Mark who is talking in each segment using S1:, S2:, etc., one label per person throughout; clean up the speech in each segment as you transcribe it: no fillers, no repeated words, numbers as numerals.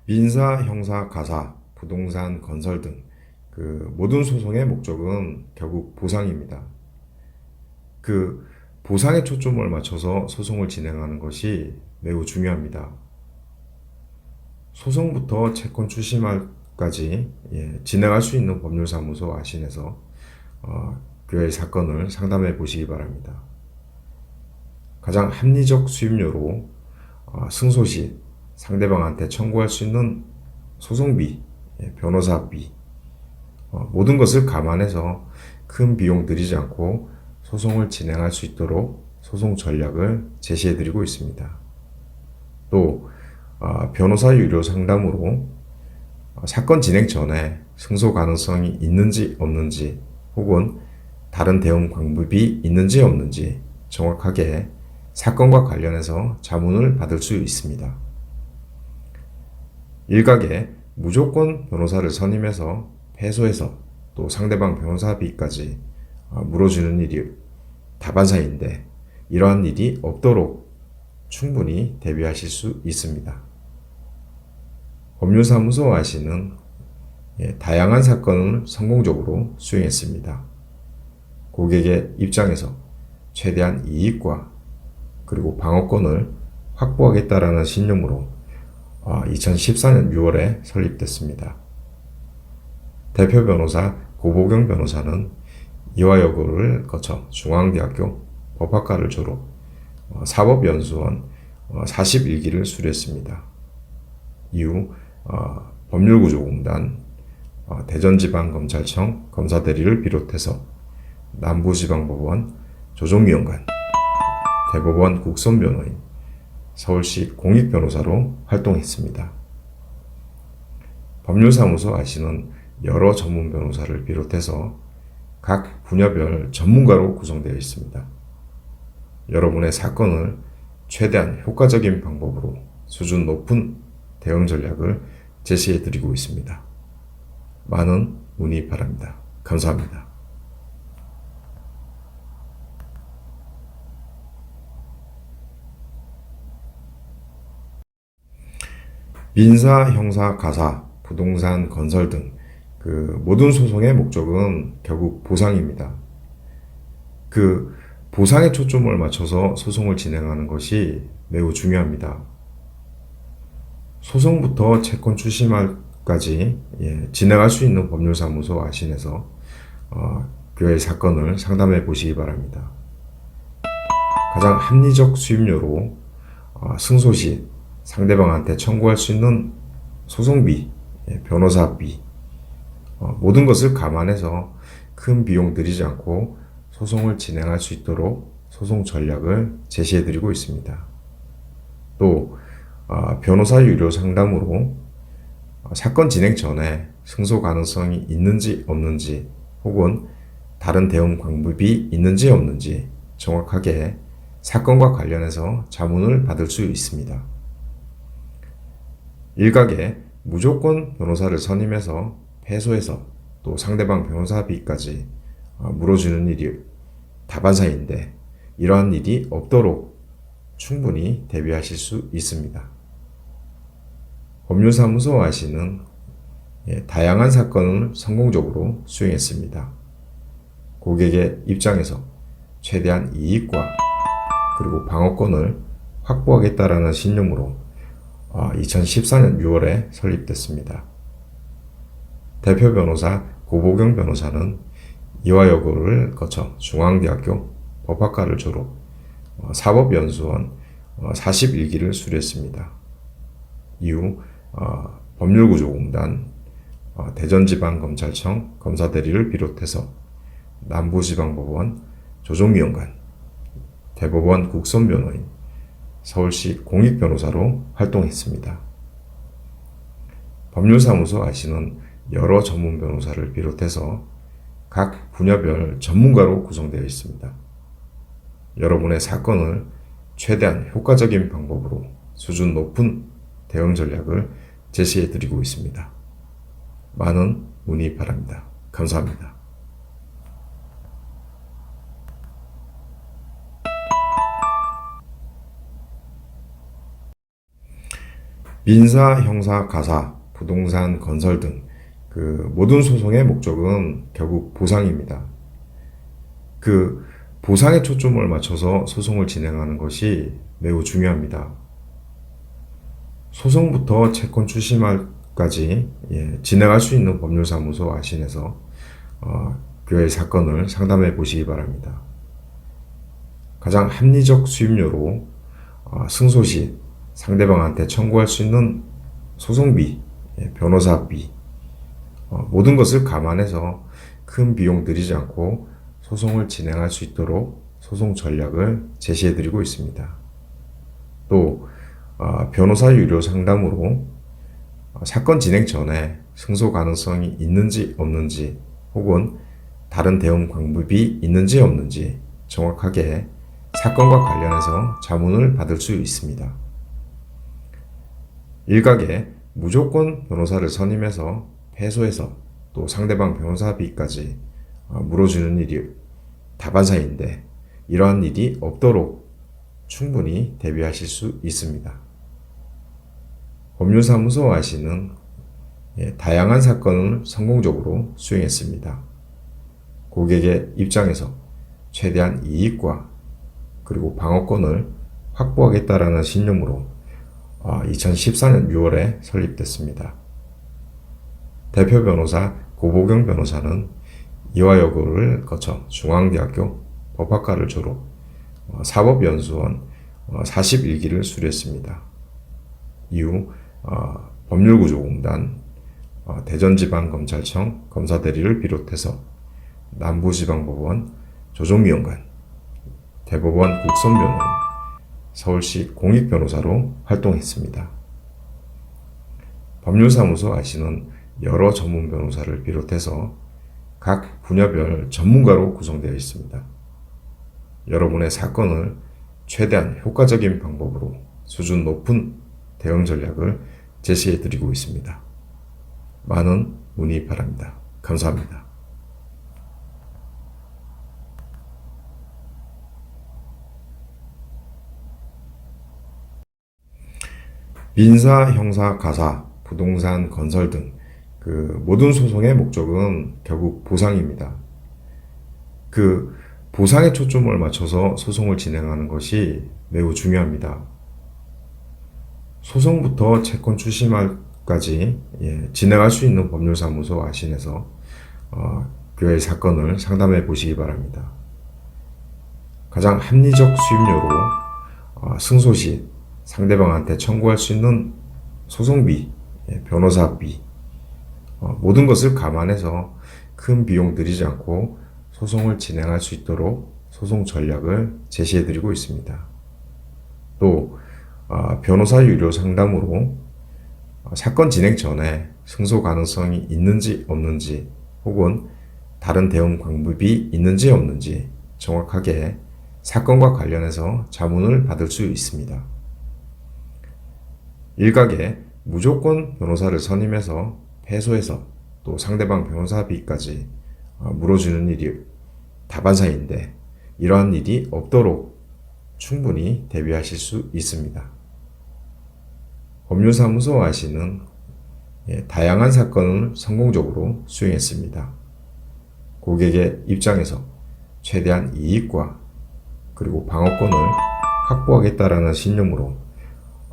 S1: 민사, 형사, 가사, 부동산, 건설 등 모든 소송의 목적은 결국 보상입니다. 그 보상에 초점을 맞춰서 소송을 진행하는 것이 매우 중요합니다. 소송부터 채권 추심까지 진행할 수 있는 법률사무소 아신에서 그의 사건을 상담해 보시기 바랍니다. 가장 합리적 수임료로 승소 시 상대방한테 청구할 수 있는 소송비, 변호사비, 모든 것을 감안해서 큰 비용 들이지 않고 소송을 진행할 수 있도록 소송 전략을 제시해 드리고 있습니다. 또 변호사 유료 상담으로 사건 진행 전에 승소 가능성이 있는지 없는지 혹은 다른 대응 방법이 있는지 없는지 정확하게 사건과 관련해서 자문을 받을 수 있습니다. 일각에 무조건 변호사를 선임해서 패소해서 또 상대방 변호사비까지 물어주는 일이 다반사인데 이러한 일이 없도록 충분히 대비하실 수 있습니다. 법률사무소 아시는 다양한 사건을 성공적으로 수행했습니다. 고객의 입장에서 최대한 이익과 그리고 방어권을 확보하겠다라는 신념으로 2014년 6월에 설립됐습니다. 대표 변호사 고보경 변호사는 이화여고를 거쳐 중앙대학교 법학과를 졸업, 사법연수원 41기를 수료했습니다. 이후 법률구조공단, 대전지방검찰청 검사대리를 비롯해서 남부지방법원 조정위원관, 대법원 국선변호인, 서울시 공익변호사로 활동했습니다. 법률사무소 아시는 여러 전문 변호사를 비롯해서 각 분야별 전문가로 구성되어 있습니다. 여러분의 사건을 최대한 효과적인 방법으로 수준 높은 대응 전략을 제시해 드리고 있습니다. 많은 문의 바랍니다. 감사합니다. 민사, 형사, 가사, 부동산, 건설 등 모든 소송의 목적은 결국 보상입니다. 보상에 초점을 맞춰서 소송을 진행하는 것이 매우 중요합니다. 소송부터 채권 추심까지 진행할 수 있는 법률사무소 아신에서 그의 사건을 상담해 보시기 바랍니다. 가장 합리적 수임료로 승소 시 상대방한테 청구할 수 있는 소송비, 변호사비, 모든 것을 감안해서 큰 비용 들이지 않고 소송을 진행할 수 있도록 소송 전략을 제시해 드리고 있습니다. 또 변호사 유료 상담으로 사건 진행 전에 승소 가능성이 있는지 없는지 혹은 다른 대응 방법이 있는지 없는지 정확하게 사건과 관련해서 자문을 받을 수 있습니다. 일각에 무조건 변호사를 선임해서 패소해서 또 상대방 변호사비까지 물어주는 일이 다반사인데 이러한 일이 없도록 충분히 대비하실 수 있습니다. 법률사무소 아시는 다양한 사건을 성공적으로 수행했습니다. 고객의 입장에서 최대한 이익과 그리고 방어권을 확보하겠다라는 신념으로 2014년 6월에 설립됐습니다. 대표 변호사 고보경 변호사는 이화여고를 거쳐 중앙대학교 법학과를 졸업, 사법연수원 41기를 수료했습니다. 이후 법률구조공단, 대전지방검찰청 검사대리를 비롯해서 남부지방법원 조정위원관, 대법원 국선변호인, 서울시 공익변호사로 활동했습니다. 법률사무소 아시는 여러 전문 변호사를 비롯해서 각 분야별 전문가로 구성되어 있습니다. 여러분의 사건을 최대한 효과적인 방법으로 수준 높은 대응 전략을 제시해 드리고 있습니다. 많은 문의 바랍니다. 감사합니다. 민사, 형사, 가사, 부동산, 건설 등 모든 소송의 목적은 결국 보상입니다. 그 보상에 초점을 맞춰서 소송을 진행하는 것이 매우 중요합니다. 소송부터 채권 추심까지 진행할 수 있는 법률사무소 아신에서 교회 사건을 상담해 보시기 바랍니다. 가장 합리적 수임료로 승소 시 상대방한테 청구할 수 있는 소송비, 변호사비, 모든 것을 감안해서 큰 비용 들이지 않고 소송을 진행할 수 있도록 소송 전략을 제시해 드리고 있습니다. 또 변호사 유료 상담으로 사건 진행 전에 승소 가능성이 있는지 없는지 혹은 다른 대응 방법이 있는지 없는지 정확하게 사건과 관련해서 자문을 받을 수 있습니다. 일각에 무조건 변호사를 선임해서 패소해서 또 상대방 변호사비까지 물어주는 일이 다반사인데 이러한 일이 없도록 충분히 대비하실 수 있습니다. 법률사무소 아시는 다양한 사건을 성공적으로 수행했습니다. 고객의 입장에서 최대한 이익과 그리고 방어권을 확보하겠다라는 신념으로 2014년 6월에 설립됐습니다. 대표 변호사 고보경 변호사는 이화여고를 거쳐 중앙대학교 법학과를 졸업, 사법연수원 41기를 수료했습니다. 이후 법률구조공단, 대전지방검찰청 검사대리를 비롯해서 남부지방법원 조정위원관, 대법원 국선변호인, 서울시 공익변호사로 활동했습니다. 법률사무소 아시는 여러 전문 변호사를 비롯해서 각 분야별 전문가로 구성되어 있습니다. 여러분의 사건을 최대한 효과적인 방법으로 수준 높은 대응 전략을 제시해 드리고 있습니다. 많은 문의 바랍니다. 감사합니다. 민사, 형사, 가사, 부동산, 건설 등 모든 소송의 목적은 결국 보상입니다. 보상에 초점을 맞춰서 소송을 진행하는 것이 매우 중요합니다. 소송부터 채권 추심까지 진행할 수 있는 법률사무소 아신에서 교회 사건을 상담해 보시기 바랍니다. 가장 합리적 수임료로 승소 시 상대방한테 청구할 수 있는 소송비, 변호사비, 모든 것을 감안해서 큰 비용 들이지 않고 소송을 진행할 수 있도록 소송 전략을 제시해 드리고 있습니다. 또 변호사 유료 상담으로 사건 진행 전에 승소 가능성이 있는지 없는지 혹은 다른 대응 방법이 있는지 없는지 정확하게 사건과 관련해서 자문을 받을 수 있습니다. 일각에 무조건 변호사를 선임해서 패소해서 또 상대방 변호사비까지 물어주는 일이 다반사인데 이러한 일이 없도록 충분히 대비하실 수 있습니다. 법률사무소 아시는 다양한 사건을 성공적으로 수행했습니다. 고객의 입장에서 최대한 이익과 그리고 방어권을 확보하겠다라는 신념으로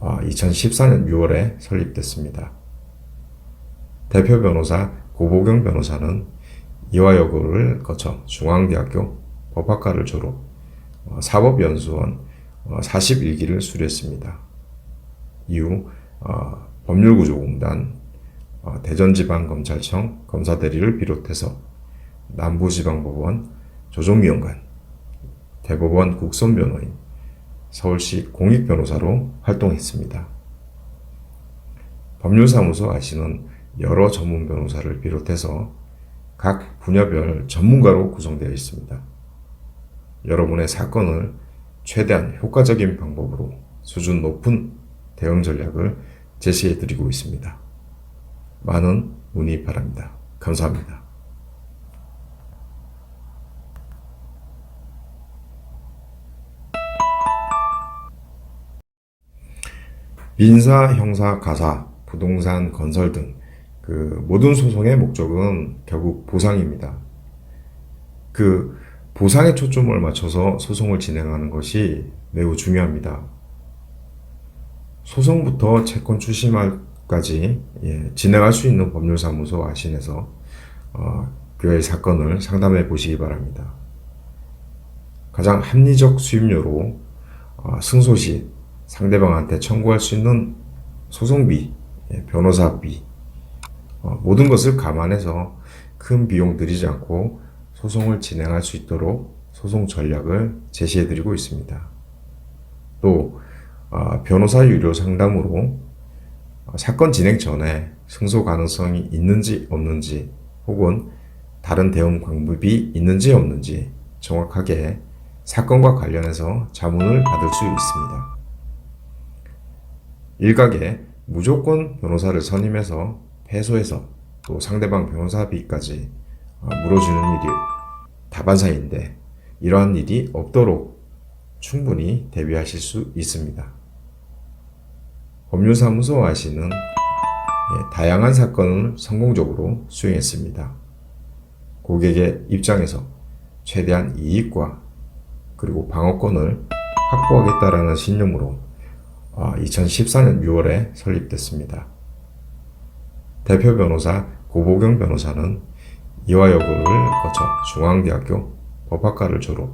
S1: 2014년 6월에 설립됐습니다. 대표 변호사 고보경 변호사는 이화여고를 거쳐 중앙대학교 법학과를 졸업, 사법연수원 41기를 수료했습니다. 이후 법률구조공단, 대전지방검찰청 검사대리를 비롯해서 남부지방법원 조정위원관, 대법원 국선변호인, 서울시 공익변호사로 활동했습니다. 법률사무소 아시는 여러 전문 변호사를 비롯해서 각 분야별 전문가로 구성되어 있습니다. 여러분의 사건을 최대한 효과적인 방법으로 수준 높은 대응 전략을 제시해 드리고 있습니다. 많은 문의 바랍니다. 감사합니다. 민사, 형사, 가사, 부동산, 건설 등 모든 소송의 목적은 결국 보상입니다. 그 보상에 초점을 맞춰서 소송을 진행하는 것이 매우 중요합니다. 소송부터 채권 출시말까지 진행할 수 있는 법률사무소 아신에서 교회 사건을 상담해 보시기 바랍니다. 가장 합리적 수임료로 승소 시 상대방한테 청구할 수 있는 소송비, 변호사비, 모든 것을 감안해서 큰 비용 들이지 않고 소송을 진행할 수 있도록 소송 전략을 제시해 드리고 있습니다. 또 변호사 유료 상담으로 사건 진행 전에 승소 가능성이 있는지 없는지 혹은 다른 대응 방법이 있는지 없는지 정확하게 사건과 관련해서 자문을 받을 수 있습니다. 일각에 무조건 변호사를 선임해서 패소해서 또 상대방 변호사비까지 물어주는 일이 다반사인데 이러한 일이 없도록 충분히 대비하실 수 있습니다. 법률사무소 아시는 다양한 사건을 성공적으로 수행했습니다. 고객의 입장에서 최대한 이익과 그리고 방어권을 확보하겠다라는 신념으로 2014년 6월에 설립됐습니다. 대표 변호사 고보경 변호사는 이화여고를 거쳐 중앙대학교 법학과를 졸업,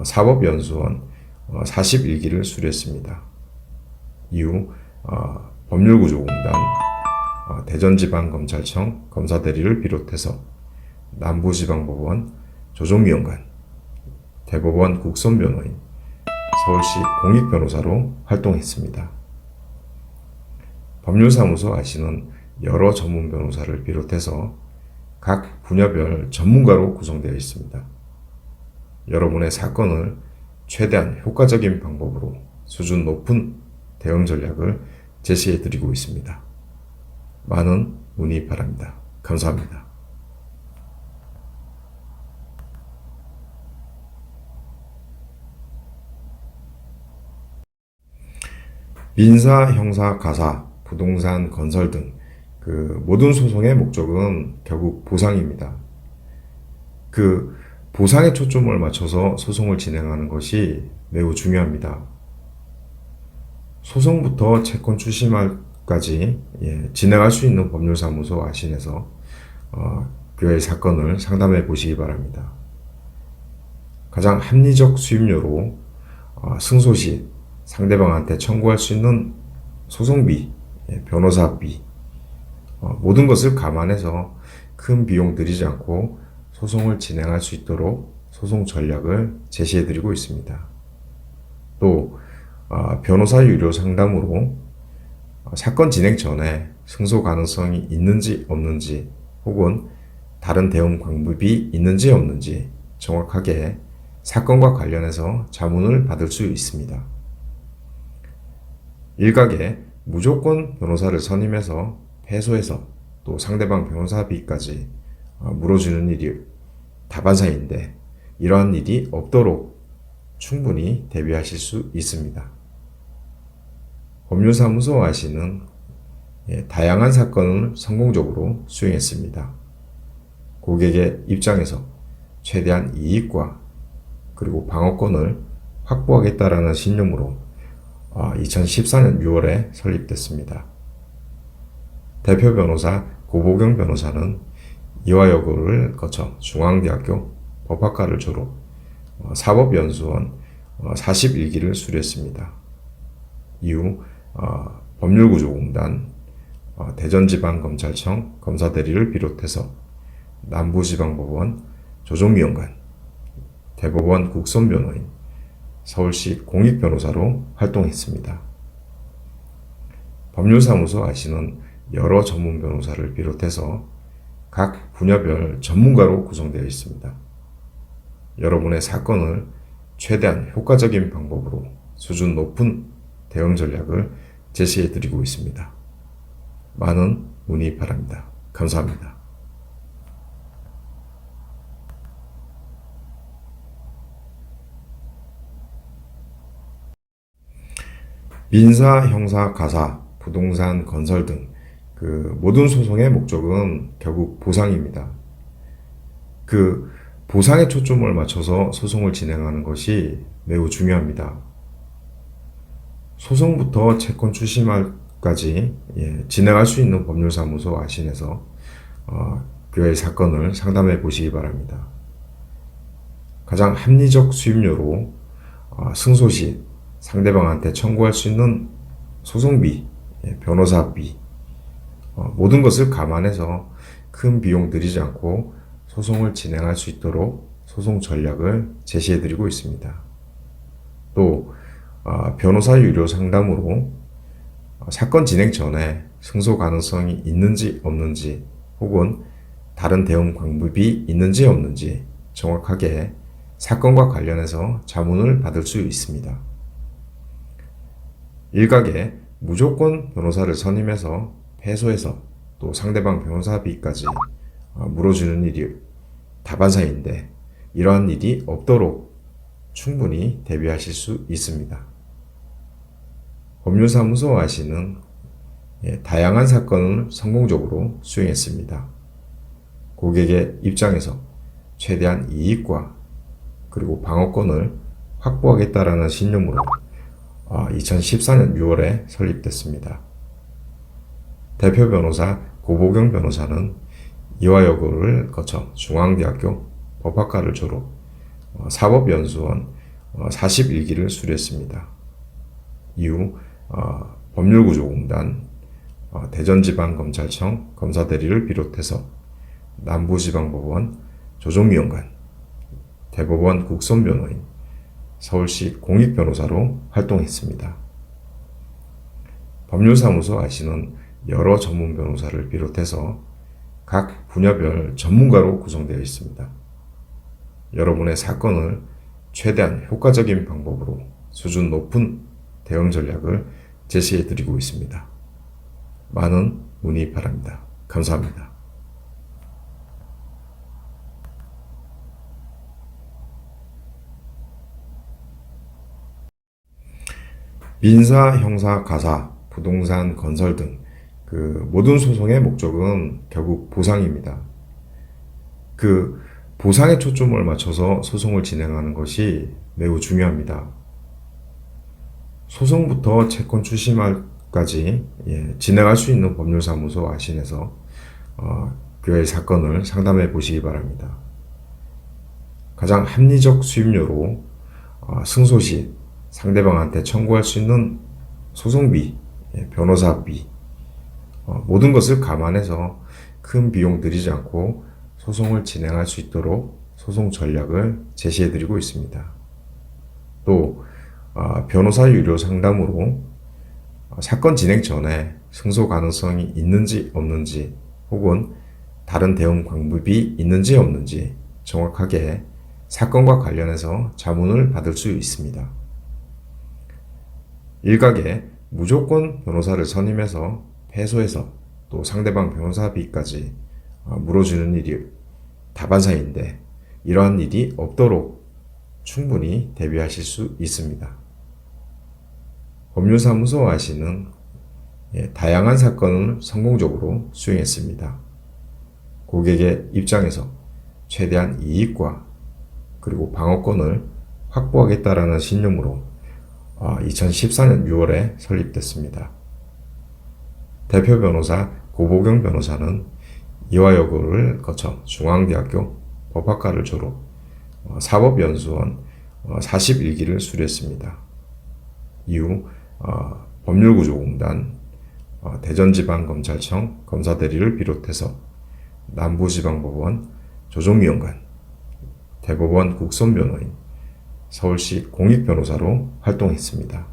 S1: 사법연수원 41기를 수료했습니다. 이후 법률구조공단, 대전지방검찰청 검사대리를 비롯해서 남부지방법원 조정위원관, 대법원 국선변호인, 서울시 공익변호사로 활동했습니다. 법률사무소 아시는 여러 전문 변호사를 비롯해서 각 분야별 전문가로 구성되어 있습니다. 여러분의 사건을 최대한 효과적인 방법으로 수준 높은 대응 전략을 제시해 드리고 있습니다. 많은 문의 바랍니다. 감사합니다. 민사, 형사, 가사, 부동산, 건설 등 모든 소송의 목적은 결국 보상입니다. 보상에 초점을 맞춰서 소송을 진행하는 것이 매우 중요합니다. 소송부터 채권 출시말까지 진행할 수 있는 법률사무소 아신에서 교회 사건을 상담해 보시기 바랍니다. 가장 합리적 수임료로 승소 시 상대방한테 청구할 수 있는 소송비, 변호사비, 모든 것을 감안해서 큰 비용 들이지 않고 소송을 진행할 수 있도록 소송 전략을 제시해 드리고 있습니다. 또 변호사 유료 상담으로 사건 진행 전에 승소 가능성이 있는지 없는지 혹은 다른 대응 방법이 있는지 없는지 정확하게 사건과 관련해서 자문을 받을 수 있습니다. 일각에 무조건 변호사를 선임해서 패소해서 또 상대방 변호사비까지 물어주는 일이 다반사인데 이러한 일이 없도록 충분히 대비하실 수 있습니다. 법률사무소 아시는 다양한 사건을 성공적으로 수행했습니다. 고객의 입장에서 최대한 이익과 그리고 방어권을 확보하겠다라는 신념으로 2014년 6월에 설립됐습니다. 대표 변호사 고보경 변호사는 이화여고를 거쳐 중앙대학교 법학과를 졸업, 사법연수원 41기를 수료했습니다. 이후 법률구조공단, 대전지방검찰청 검사대리를 비롯해서 남부지방법원 조정위원관, 대법원 국선변호인, 서울시 공익변호사로 활동했습니다. 법률사무소 아시는 여러 전문 변호사를 비롯해서 각 분야별 전문가로 구성되어 있습니다. 여러분의 사건을 최대한 효과적인 방법으로 수준 높은 대응 전략을 제시해 드리고 있습니다. 많은 문의 바랍니다. 감사합니다. 민사, 형사, 가사, 부동산, 건설 등 모든 소송의 목적은 결국 보상입니다. 그 보상에 초점을 맞춰서 소송을 진행하는 것이 매우 중요합니다. 소송부터 채권 추심까지 진행할 수 있는 법률사무소 아신에서 그의 사건을 상담해 보시기 바랍니다. 가장 합리적 수임료로 승소 시 상대방한테 청구할 수 있는 소송비, 변호사비, 모든 것을 감안해서 큰 비용 들이지 않고 소송을 진행할 수 있도록 소송 전략을 제시해 드리고 있습니다. 또 변호사 유료 상담으로 사건 진행 전에 승소 가능성이 있는지 없는지 혹은 다른 대응 방법이 있는지 없는지 정확하게 사건과 관련해서 자문을 받을 수 있습니다. 일각에 무조건 변호사를 선임해서 패소해서 또 상대방 변호사비까지 물어주는 일이 다반사인데 이러한 일이 없도록 충분히 대비하실 수 있습니다. 법률사무소 아시는 다양한 사건을 성공적으로 수행했습니다. 고객의 입장에서 최대한 이익과 그리고 방어권을 확보하겠다라는 신념으로 2014년 6월에 설립됐습니다. 대표 변호사 고보경 변호사는 이화여고를 거쳐 중앙대학교 법학과를 졸업, 사법연수원 41기를 수료했습니다. 이후 법률구조공단, 대전지방검찰청 검사대리를 비롯해서 남부지방법원 조정위원관, 대법원 국선변호인, 서울시 공익변호사로 활동했습니다. 법률사무소 아시는 여러 전문 변호사를 비롯해서 각 분야별 전문가로 구성되어 있습니다. 여러분의 사건을 최대한 효과적인 방법으로 수준 높은 대응 전략을 제시해 드리고 있습니다. 많은 문의 바랍니다. 감사합니다. 민사, 형사, 가사, 부동산, 건설 등 모든 소송의 목적은 결국 보상입니다. 보상에 초점을 맞춰서 소송을 진행하는 것이 매우 중요합니다. 소송부터 채권 추심까지 진행할 수 있는 법률사무소 아신에서 그의 사건을 상담해 보시기 바랍니다. 가장 합리적 수임료로 승소 시 상대방한테 청구할 수 있는 소송비, 변호사비, 모든 것을 감안해서 큰 비용 들이지 않고 소송을 진행할 수 있도록 소송 전략을 제시해 드리고 있습니다. 또 변호사 유료 상담으로 사건 진행 전에 승소 가능성이 있는지 없는지 혹은 다른 대응 방법이 있는지 없는지 정확하게 사건과 관련해서 자문을 받을 수 있습니다. 일각에 무조건 변호사를 선임해서 패소해서 또 상대방 변호사비까지 물어주는 일이 다반사인데 이러한 일이 없도록 충분히 대비하실 수 있습니다. 법률사무소 아시는 다양한 사건을 성공적으로 수행했습니다. 고객의 입장에서 최대한 이익과 그리고 방어권을 확보하겠다라는 신념으로 2014년 6월에 설립됐습니다. 대표 변호사 고보경 변호사는 이화여고를 거쳐 중앙대학교 법학과를 졸업, 사법연수원 41기를 수료했습니다. 이후 법률구조공단, 대전지방검찰청 검사대리를 비롯해서 남부지방법원 조정위원관, 대법원 국선변호인, 서울시 공익변호사로 활동했습니다.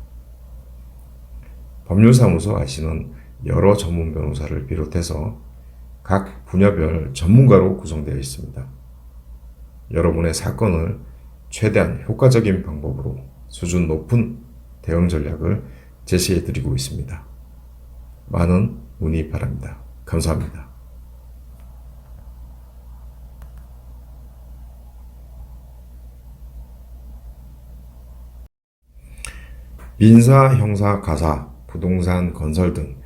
S1: 법률사무소 아시는 여러 전문 변호사를 비롯해서 각 분야별 전문가로 구성되어 있습니다. 여러분의 사건을 최대한 효과적인 방법으로 수준 높은 대응 전략을 제시해 드리고 있습니다. 많은 문의 바랍니다. 감사합니다. 민사, 형사, 가사, 부동산, 건설 등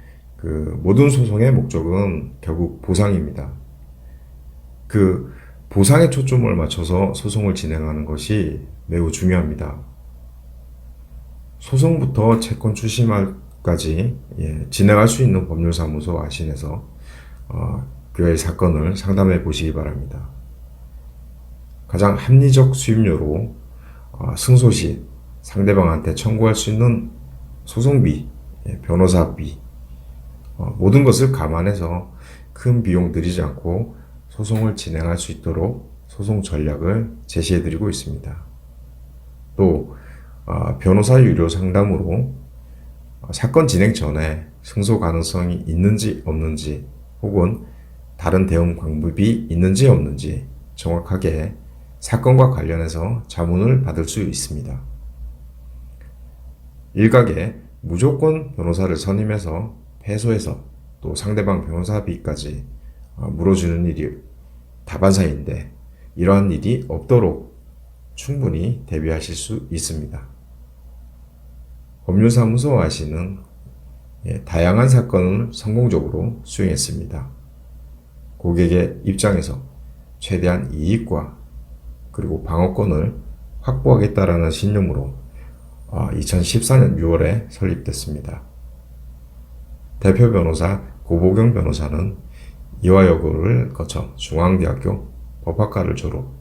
S1: 모든 소송의 목적은 결국 보상입니다. 보상에 초점을 맞춰서 소송을 진행하는 것이 매우 중요합니다. 소송부터 채권 추심까지 진행할 수 있는 법률사무소 아신에서 그의 사건을 상담해 보시기 바랍니다. 가장 합리적 수임료로 승소 시 상대방한테 청구할 수 있는 소송비, 변호사비, 모든 것을 감안해서 큰 비용 들이지 않고 소송을 진행할 수 있도록 소송 전략을 제시해 드리고 있습니다. 또 변호사 유료 상담으로 사건 진행 전에 승소 가능성이 있는지 없는지 혹은 다른 대응 방법이 있는지 없는지 정확하게 사건과 관련해서 자문을 받을 수 있습니다. 일각에 무조건 변호사를 선임해서 패소해서 또 상대방 변호사비까지 물어주는 일이 다반사인데 이러한 일이 없도록 충분히 대비하실 수 있습니다. 법률사무소 아시는 다양한 사건을 성공적으로 수행했습니다. 고객의 입장에서 최대한 이익과 그리고 방어권을 확보하겠다라는 신념으로 2014년 6월에 설립됐습니다. 대표 변호사 고보경 변호사는 이화여고를 거쳐 중앙대학교 법학과를 졸업,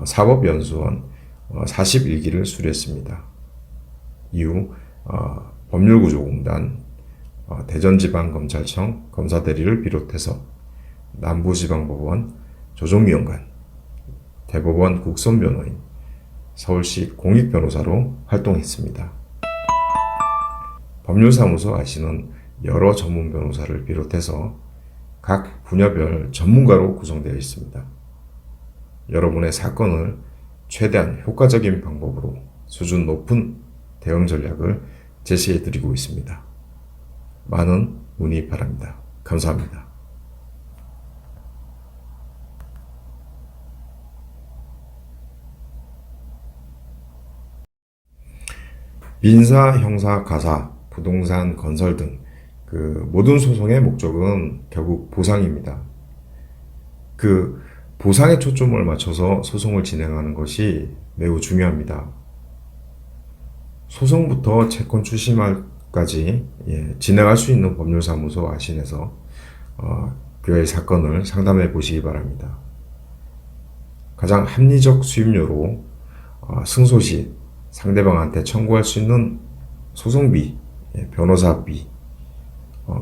S1: 사법연수원 41기를 수료했습니다. 이후 법률구조공단, 대전지방검찰청 검사대리를 비롯해서 남부지방법원 조정위원관, 대법원 국선변호인, 서울시 공익변호사로 활동했습니다. 법률사무소 아시는 여러 전문 변호사를 비롯해서 각 분야별 전문가로 구성되어 있습니다. 여러분의 사건을 최대한 효과적인 방법으로 수준 높은 대응 전략을 제시해 드리고 있습니다. 많은 문의 바랍니다. 감사합니다. 민사, 형사, 가사, 부동산, 건설 등 모든 소송의 목적은 결국 보상입니다. 보상에 초점을 맞춰서 소송을 진행하는 것이 매우 중요합니다. 소송부터 채권 추심까지 진행할 수 있는 법률사무소 아신에서 그의 사건을 상담해 보시기 바랍니다. 가장 합리적 수임료로 승소 시 상대방한테 청구할 수 있는 소송비, 변호사비,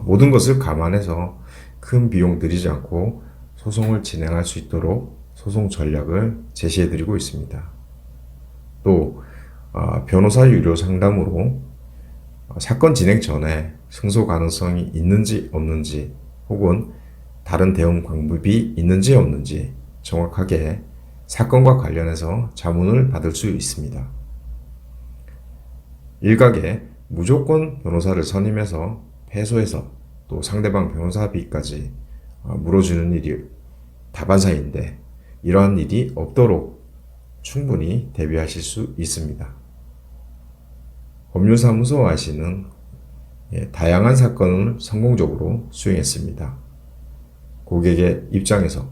S1: 모든 것을 감안해서 큰 비용 들이지 않고 소송을 진행할 수 있도록 소송 전략을 제시해 드리고 있습니다. 또 변호사 유료 상담으로 사건 진행 전에 승소 가능성이 있는지 없는지 혹은 다른 대응 방법이 있는지 없는지 정확하게 사건과 관련해서 자문을 받을 수 있습니다. 일각에 무조건 변호사를 선임해서 패소해서 또 상대방 변호사비까지 물어주는 일이 다반사인데 이러한 일이 없도록 충분히 대비하실 수 있습니다. 법률사무소 아시는 다양한 사건을 성공적으로 수행했습니다. 고객의 입장에서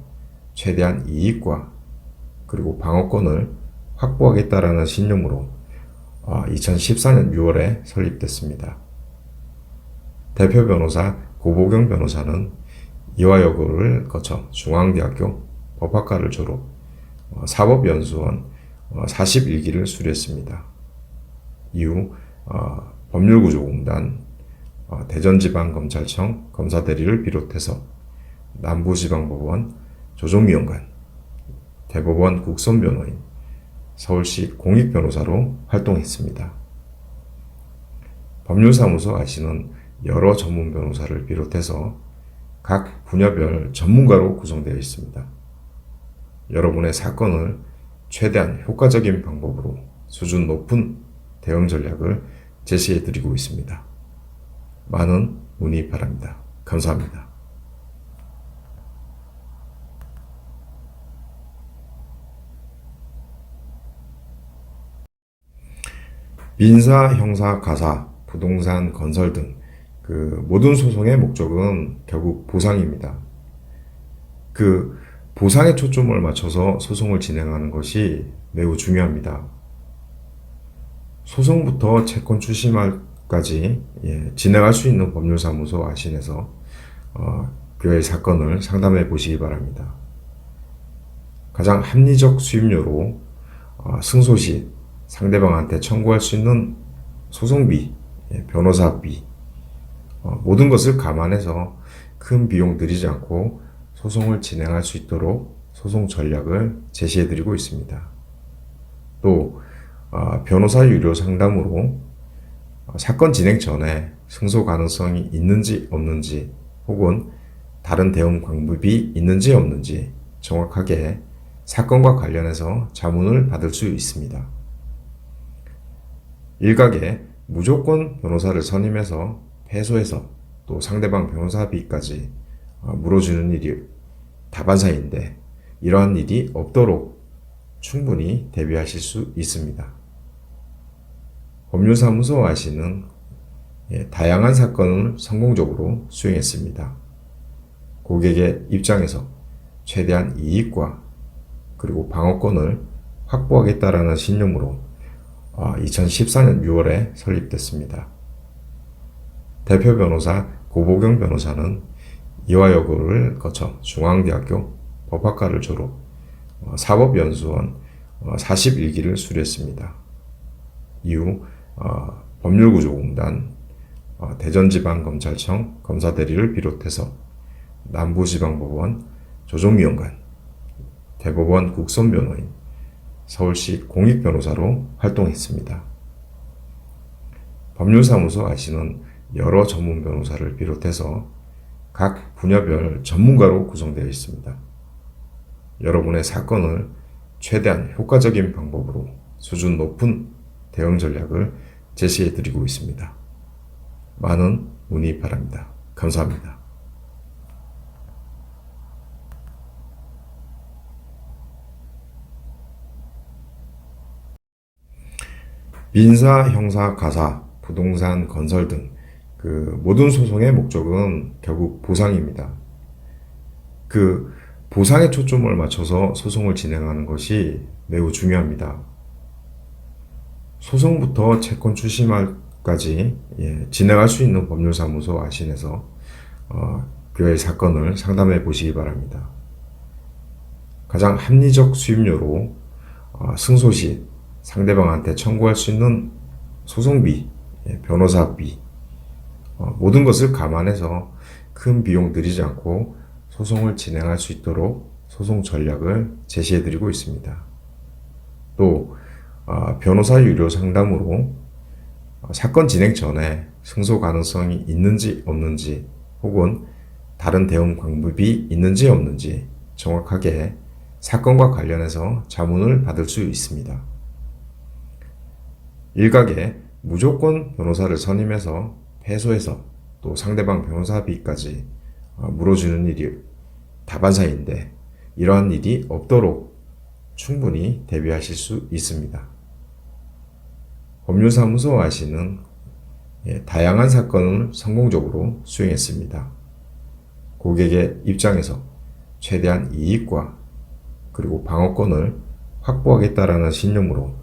S1: 최대한 이익과 그리고 방어권을 확보하겠다라는 신념으로 2014년 6월에 설립됐습니다. 대표 변호사 고보경 변호사는 이화여고를 거쳐 중앙대학교 법학과를 졸업, 사법연수원 41기를 수료했습니다. 이후 법률구조공단, 대전지방검찰청 검사대리를 비롯해서 남부지방법원 조정위원관, 대법원 국선변호인, 서울시 공익변호사로 활동했습니다. 법률사무소 아시는 여러 전문 변호사를 비롯해서 각 분야별 전문가로 구성되어 있습니다. 여러분의 사건을 최대한 효과적인 방법으로 수준 높은 대응 전략을 제시해 드리고 있습니다. 많은 문의 바랍니다. 감사합니다. 민사, 형사, 가사, 부동산, 건설 등 모든 소송의 목적은 결국 보상입니다. 그 보상에 초점을 맞춰서 소송을 진행하는 것이 매우 중요합니다. 소송부터 채권 출심까지 진행할 수 있는 법률사무소 아신에서 교회 사건을 상담해 보시기 바랍니다. 가장 합리적 수임료로 승소 시 상대방한테 청구할 수 있는 소송비, 변호사비, 모든 것을 감안해서 큰 비용 들이지 않고 소송을 진행할 수 있도록 소송 전략을 제시해 드리고 있습니다. 또 변호사 유료 상담으로 사건 진행 전에 승소 가능성이 있는지 없는지 혹은 다른 대응 방법이 있는지 없는지 정확하게 사건과 관련해서 자문을 받을 수 있습니다. 일각에 무조건 변호사를 선임해서 패소해서 또 상대방 변호사비까지 물어주는 일이 다반사인데 이러한 일이 없도록 충분히 대비하실 수 있습니다. 법률사무소 아시는 다양한 사건을 성공적으로 수행했습니다. 고객의 입장에서 최대한 이익과 그리고 방어권을 확보하겠다라는 신념으로 2014년 6월에 설립됐습니다. 대표 변호사 고보경 변호사는 이화여고를 거쳐 중앙대학교 법학과를 졸업, 사법연수원 41기를 수료했습니다. 이후 법률구조공단, 대전지방검찰청 검사대리를 비롯해서 남부지방법원 조정위원관, 대법원 국선변호인, 서울시 공익변호사로 활동했습니다. 법률사무소 아시는 여러 전문 변호사를 비롯해서 각 분야별 전문가로 구성되어 있습니다. 여러분의 사건을 최대한 효과적인 방법으로 수준 높은 대응 전략을 제시해 드리고 있습니다. 많은 문의 바랍니다. 감사합니다. 민사, 형사, 가사, 부동산, 건설 등 모든 소송의 목적은 결국 보상입니다. 보상에 초점을 맞춰서 소송을 진행하는 것이 매우 중요합니다. 소송부터 채권 출심까지 진행할 수 있는 법률사무소 아신에서 교회 사건을 상담해 보시기 바랍니다. 가장 합리적 수임료로 승소 시 상대방한테 청구할 수 있는 소송비, 변호사비, 모든 것을 감안해서 큰 비용 들이지 않고 소송을 진행할 수 있도록 소송 전략을 제시해 드리고 있습니다. 또 변호사 유료 상담으로 사건 진행 전에 승소 가능성이 있는지 없는지 혹은 다른 대응 방법이 있는지 없는지 정확하게 사건과 관련해서 자문을 받을 수 있습니다. 일각에 무조건 변호사를 선임해서 패소해서 또 상대방 변호사비까지 물어주는 일이 다반사인데 이러한 일이 없도록 충분히 대비하실 수 있습니다. 법률사무소 아시는 다양한 사건을 성공적으로 수행했습니다. 고객의 입장에서 최대한 이익과 그리고 방어권을 확보하겠다라는 신념으로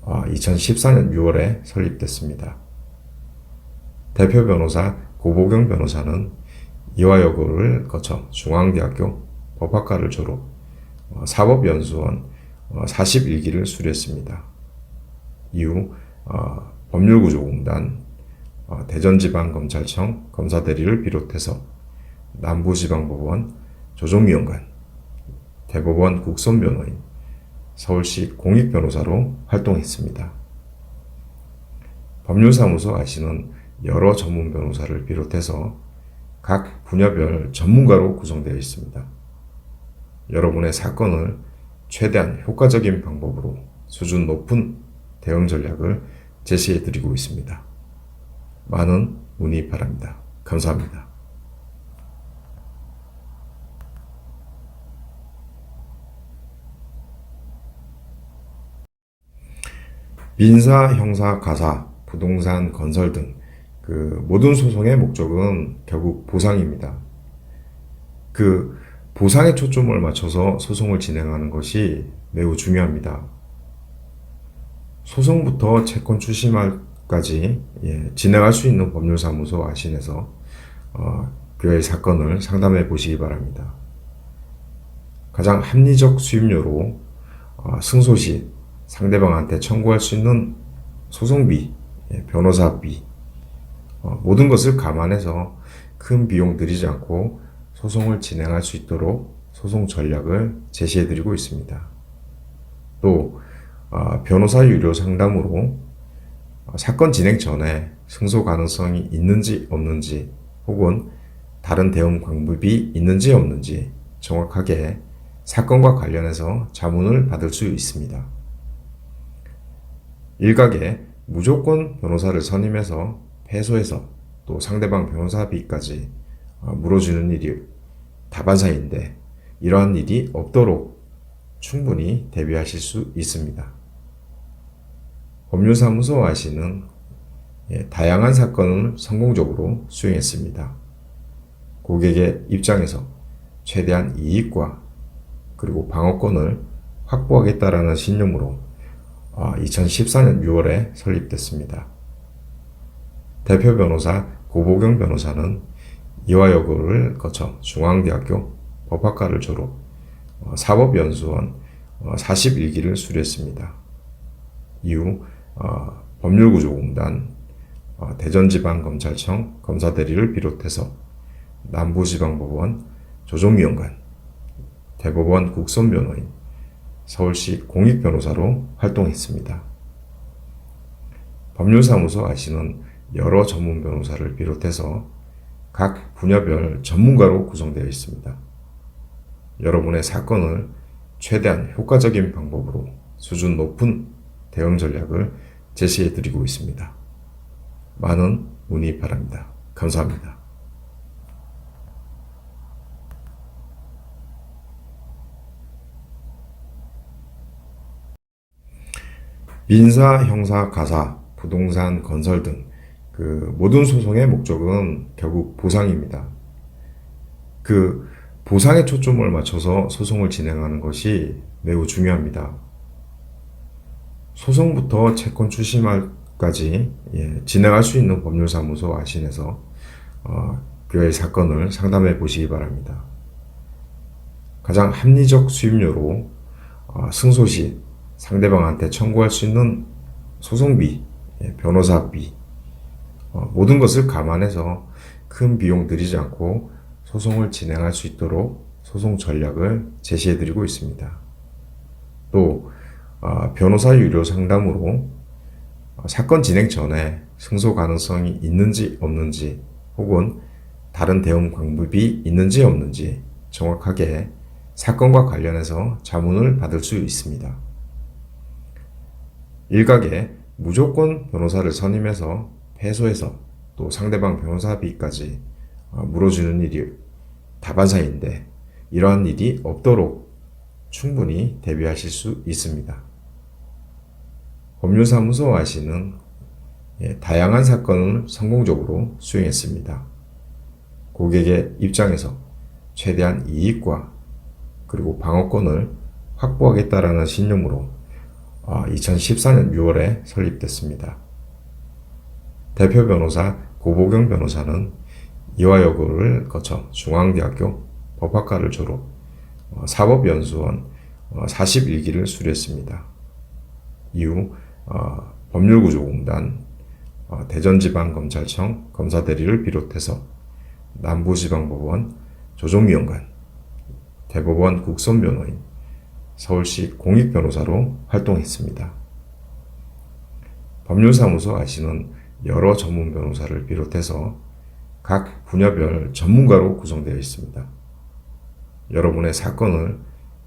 S1: 2014년 6월에 설립됐습니다. 대표 변호사 고보경 변호사는 이화여고를 거쳐 중앙대학교 법학과를 졸업, 사법연수원 41기를 수료했습니다. 이후 법률구조공단, 대전지방검찰청 검사대리를 비롯해서 남부지방법원 조정위원관, 대법원 국선변호인, 서울시 공익변호사로 활동했습니다. 법률사무소 아시는 여러 전문 변호사를 비롯해서 각 분야별 전문가로 구성되어 있습니다. 여러분의 사건을 최대한 효과적인 방법으로 수준 높은 대응 전략을 제시해 드리고 있습니다. 많은 문의 바랍니다. 감사합니다. 민사, 형사, 가사, 부동산, 건설 등 모든 소송의 목적은 결국 보상입니다. 보상에 초점을 맞춰서 소송을 진행하는 것이 매우 중요합니다. 소송부터 채권 추심까지 진행할 수 있는 법률사무소 아신에서 그의 사건을 상담해 보시기 바랍니다. 가장 합리적 수임료로 승소 시 상대방한테 청구할 수 있는 소송비, 변호사비, 모든 것을 감안해서 큰 비용 들이지 않고 소송을 진행할 수 있도록 소송 전략을 제시해 드리고 있습니다. 또 변호사 유료 상담으로 사건 진행 전에 승소 가능성이 있는지 없는지 혹은 다른 대응 방법이 있는지 없는지 정확하게 사건과 관련해서 자문을 받을 수 있습니다. 일각에 무조건 변호사를 선임해서 패소해서 또 상대방 변호사비까지 물어주는 일이 다반사인데 이러한 일이 없도록 충분히 대비하실 수 있습니다. 법률사무소 아시는 다양한 사건을 성공적으로 수행했습니다. 고객의 입장에서 최대한 이익과 그리고 방어권을 확보하겠다라는 신념으로 2014년 6월에 설립됐습니다. 대표 변호사 고보경 변호사는 이화여고를 거쳐 중앙대학교 법학과를 졸업, 사법연수원 41기를 수료했습니다. 이후 법률구조공단, 대전지방검찰청 검사대리를 비롯해서 남부지방법원 조정위원관, 대법원 국선변호인, 서울시 공익변호사로 활동했습니다. 법률사무소 아시는 여러 전문 변호사를 비롯해서 각 분야별 전문가로 구성되어 있습니다. 여러분의 사건을 최대한 효과적인 방법으로 수준 높은 대응 전략을 제시해 드리고 있습니다. 많은 문의 바랍니다. 감사합니다. 민사, 형사, 가사, 부동산, 건설 등 모든 소송의 목적은 결국 보상입니다. 보상에 초점을 맞춰서 소송을 진행하는 것이 매우 중요합니다. 소송부터 채권 추심까지 진행할 수 있는 법률사무소 아신에서 그의 사건을 상담해 보시기 바랍니다. 가장 합리적 수임료로 승소 시 상대방한테 청구할 수 있는 소송비, 변호사비, 모든 것을 감안해서 큰 비용 들이지 않고 소송을 진행할 수 있도록 소송 전략을 제시해 드리고 있습니다. 또 변호사 유료 상담으로 사건 진행 전에 승소 가능성이 있는지 없는지 혹은 다른 대응 방법이 있는지 없는지 정확하게 사건과 관련해서 자문을 받을 수 있습니다. 일각에 무조건 변호사를 선임해서 패소해서 또 상대방 변호사비까지 물어주는 일이 다반사인데 이러한 일이 없도록 충분히 대비하실 수 있습니다. 법률사무소 아시는 다양한 사건을 성공적으로 수행했습니다. 고객의 입장에서 최대한 이익과 그리고 방어권을 확보하겠다라는 신념으로 2014년 6월에 설립됐습니다. 대표 변호사 고보경 변호사는 이화여고를 거쳐 중앙대학교 법학과를 졸업, 사법연수원 41기를 수료했습니다. 이후 법률구조공단, 대전지방검찰청 검사대리를 비롯해서 남부지방법원 조정위원관, 대법원 국선변호인, 서울시 공익변호사로 활동했습니다. 법률사무소 아시는 여러 전문 변호사를 비롯해서 각 분야별 전문가로 구성되어 있습니다. 여러분의 사건을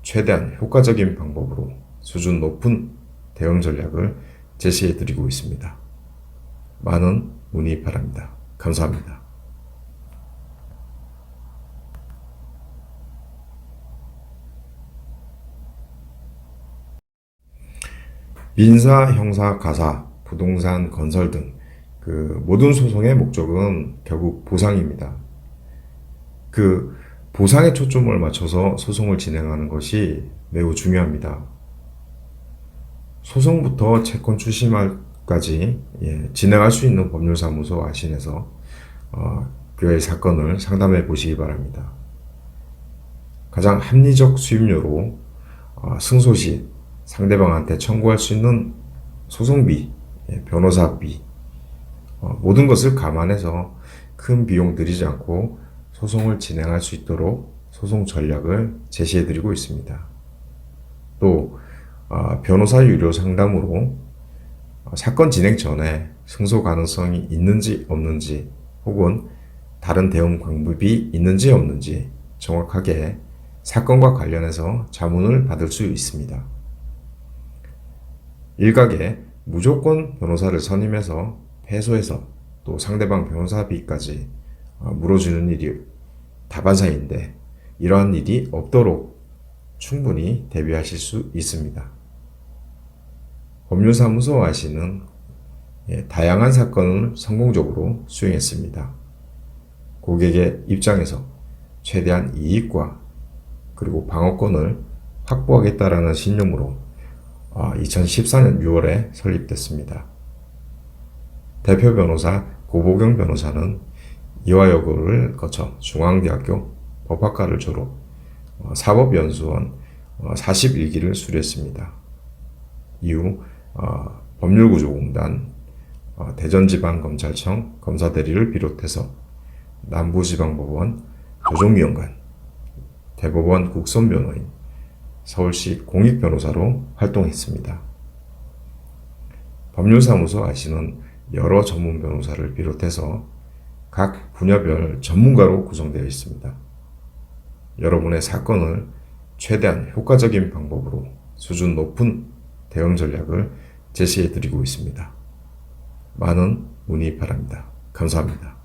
S1: 최대한 효과적인 방법으로 수준 높은 대응 전략을 제시해 드리고 있습니다. 많은 문의 바랍니다. 감사합니다. 민사, 형사, 가사, 부동산, 건설 등 모든 소송의 목적은 결국 보상입니다. 보상에 초점을 맞춰서 소송을 진행하는 것이 매우 중요합니다. 소송부터 채권 출시말까지 진행할 수 있는 법률사무소 아신에서 그의 사건을 상담해 보시기 바랍니다. 가장 합리적 수임료로 승소 시 상대방한테 청구할 수 있는 소송비, 변호사비, 모든 것을 감안해서 큰 비용 들이지 않고 소송을 진행할 수 있도록 소송 전략을 제시해 드리고 있습니다. 또 변호사 유료 상담으로 사건 진행 전에 승소 가능성이 있는지 없는지 혹은 다른 대응 방법이 있는지 없는지 정확하게 사건과 관련해서 자문을 받을 수 있습니다. 일각에 무조건 변호사를 선임해서 패소해서 또 상대방 변호사비까지 물어주는 일이 다반사인데 이러한 일이 없도록 충분히 대비하실 수 있습니다. 법률사무소 아시는 다양한 사건을 성공적으로 수행했습니다. 고객의 입장에서 최대한 이익과 그리고 방어권을 확보하겠다라는 신념으로 2014년 6월에 설립됐습니다. 대표 변호사 고보경 변호사는 이화여고를 거쳐 중앙대학교 법학과를 졸업, 사법연수원 41기를 수료했습니다. 이후 법률구조공단, 대전지방검찰청 검사대리를 비롯해서 남부지방법원 조정위원관, 대법원 국선변호인, 서울시 공익변호사로 활동했습니다. 법률사무소 아시는 여러 전문 변호사를 비롯해서 각 분야별 전문가로 구성되어 있습니다. 여러분의 사건을 최대한 효과적인 방법으로 수준 높은 대응 전략을 제시해 드리고 있습니다. 많은 문의 바랍니다. 감사합니다.